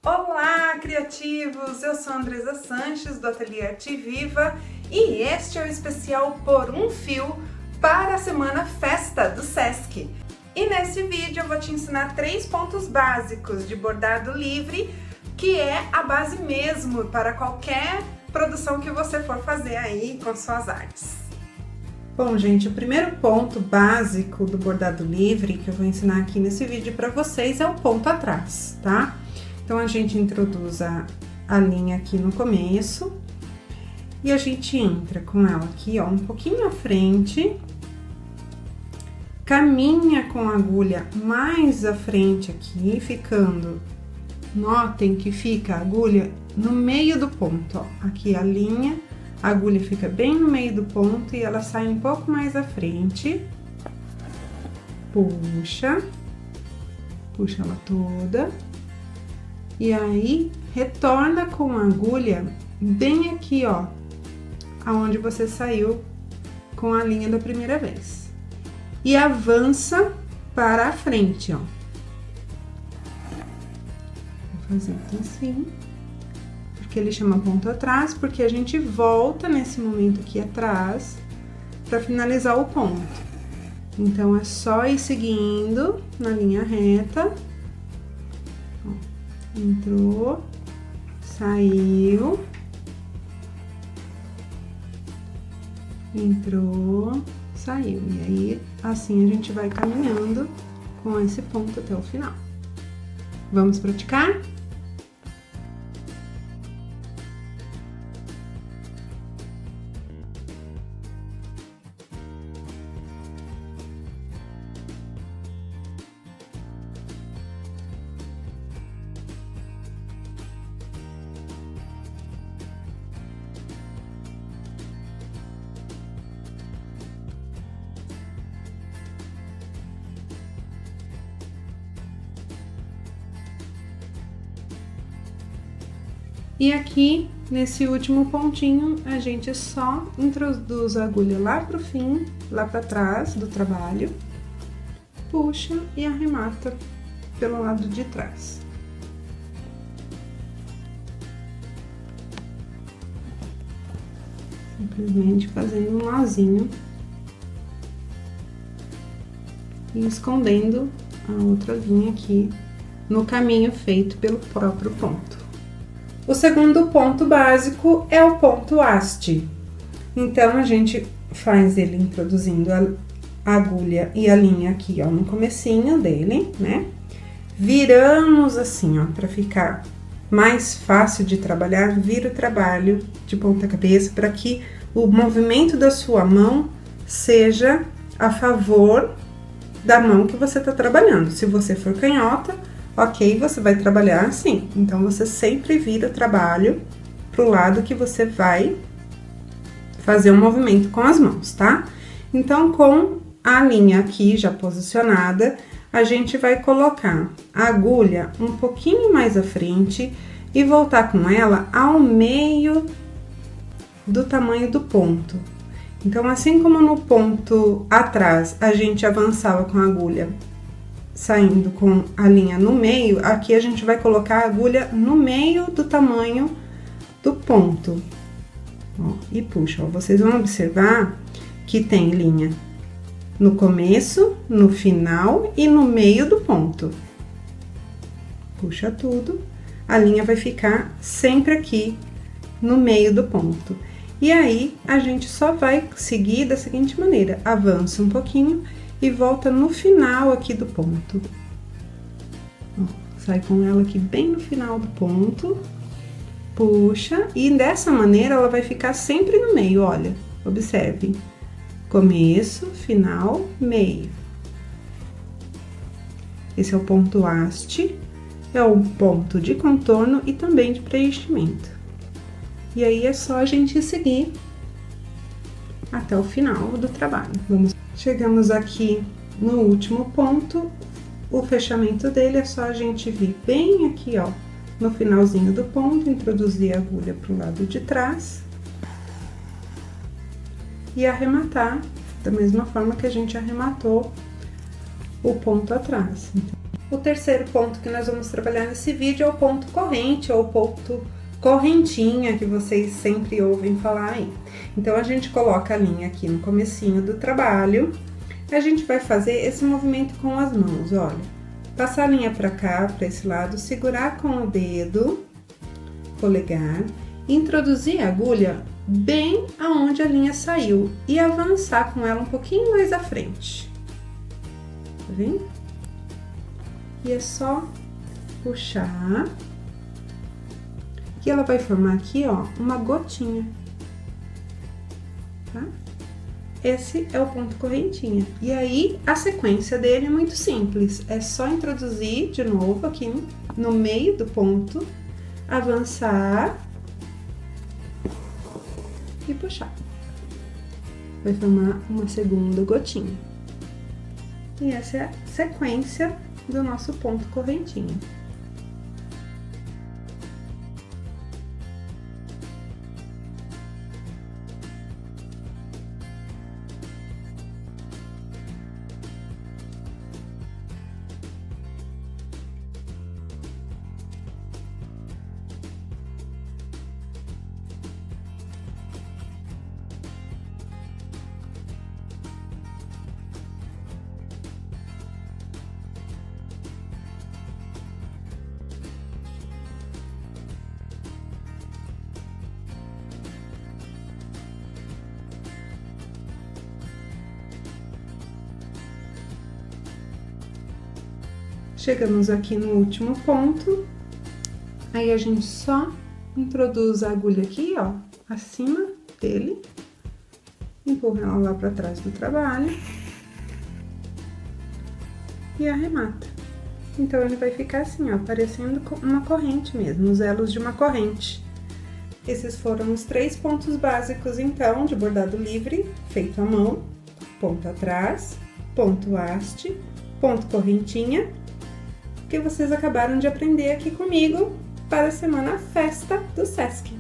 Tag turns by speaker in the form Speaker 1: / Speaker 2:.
Speaker 1: Olá, criativos! Eu sou a Andresa Sanches, do Ateliê Arte Viva, e este é o especial Por um Fio para a Semana Festa do Sesc. E nesse vídeo eu vou te ensinar 3 pontos básicos de bordado livre, que é a base mesmo para qualquer produção que você for fazer aí com suas artes. Bom, gente, o primeiro ponto básico do bordado livre que eu vou ensinar aqui nesse vídeo para vocês é o ponto atrás, tá? Então, a gente introduz a linha aqui no começo e a gente entra com ela aqui, ó, um pouquinho à frente, caminha com a agulha mais à frente aqui, ficando, notem que fica a agulha no meio do ponto, ó, aqui a linha, a agulha fica bem no meio do ponto e ela sai um pouco mais à frente, puxa ela toda. E aí, retorna com a agulha bem aqui, ó, aonde você saiu com a linha da primeira vez. E avança para a frente, ó. Vou fazer assim, porque ele chama ponto atrás, porque a gente volta nesse momento aqui atrás para finalizar o ponto. Então, é só ir seguindo na linha reta. Entrou, saiu, entrou, saiu. E aí, assim a gente vai caminhando com esse ponto até o final. Vamos praticar? E aqui, nesse último pontinho, a gente só introduz a agulha lá pro fim, lá pra trás do trabalho, puxa e arremata pelo lado de trás. Simplesmente fazendo um nozinho e escondendo a outra linha aqui no caminho feito pelo próprio ponto. O segundo ponto básico é o ponto haste. Então, a gente faz ele introduzindo a agulha e a linha aqui, ó, no comecinho dele, né? Viramos assim, ó, pra ficar mais fácil de trabalhar, vira o trabalho de ponta cabeça para que o movimento da sua mão seja a favor da mão que você tá trabalhando. Se você for canhota, ok, você vai trabalhar assim. Então, você sempre vira o trabalho pro lado que você vai fazer um movimento com as mãos, tá? Então, com a linha aqui já posicionada, a gente vai colocar a agulha um pouquinho mais à frente e voltar com ela ao meio do tamanho do ponto. Então, assim como no ponto atrás, a gente avançava com a agulha saindo com a linha no meio, aqui a gente vai colocar a agulha no meio do tamanho do ponto. Ó, e puxa, ó, vocês vão observar que tem linha no começo, no final e no meio do ponto. Puxa tudo, a linha vai ficar sempre aqui no meio do ponto. E aí, a gente só vai seguir da seguinte maneira, avança um pouquinho e volta no final aqui do ponto. Ó, sai com ela aqui bem no final do ponto, puxa, e dessa maneira ela vai ficar sempre no meio, olha, observe. Começo, final, meio. Esse é o ponto haste, é o ponto de contorno e também de preenchimento. E aí, é só a gente seguir até o final do trabalho. Chegamos aqui no último ponto, o fechamento dele é só a gente vir bem aqui, ó, no finalzinho do ponto, introduzir a agulha pro lado de trás e arrematar da mesma forma que a gente arrematou o ponto atrás. Então, O terceiro ponto que nós vamos trabalhar nesse vídeo é o ponto corrente ou ponto correntinha, que vocês sempre ouvem falar aí. Então, a gente coloca a linha aqui no comecinho do trabalho. A gente vai fazer esse movimento com as mãos, olha. Passar a linha pra cá, pra esse lado, segurar com o dedo, polegar, introduzir a agulha bem aonde a linha saiu e avançar com ela um pouquinho mais à frente. Tá vendo? E é só puxar. E ela vai formar aqui, ó, uma gotinha, tá? Esse é o ponto correntinha. E aí, a sequência dele é muito simples. É só introduzir de novo aqui no meio do ponto, avançar e puxar. Vai formar uma segunda gotinha. E essa é a sequência do nosso ponto correntinha. Chegamos aqui no último ponto, aí a gente só introduz a agulha aqui, ó, acima dele, empurra ela lá pra trás do trabalho e arremata. Então, ele vai ficar assim, ó, parecendo uma corrente mesmo, os elos de uma corrente. Esses foram os 3 pontos básicos, então, de bordado livre, feito à mão: ponto atrás, ponto haste, ponto correntinha, que vocês acabaram de aprender aqui comigo para a Semana Festa do Sesc.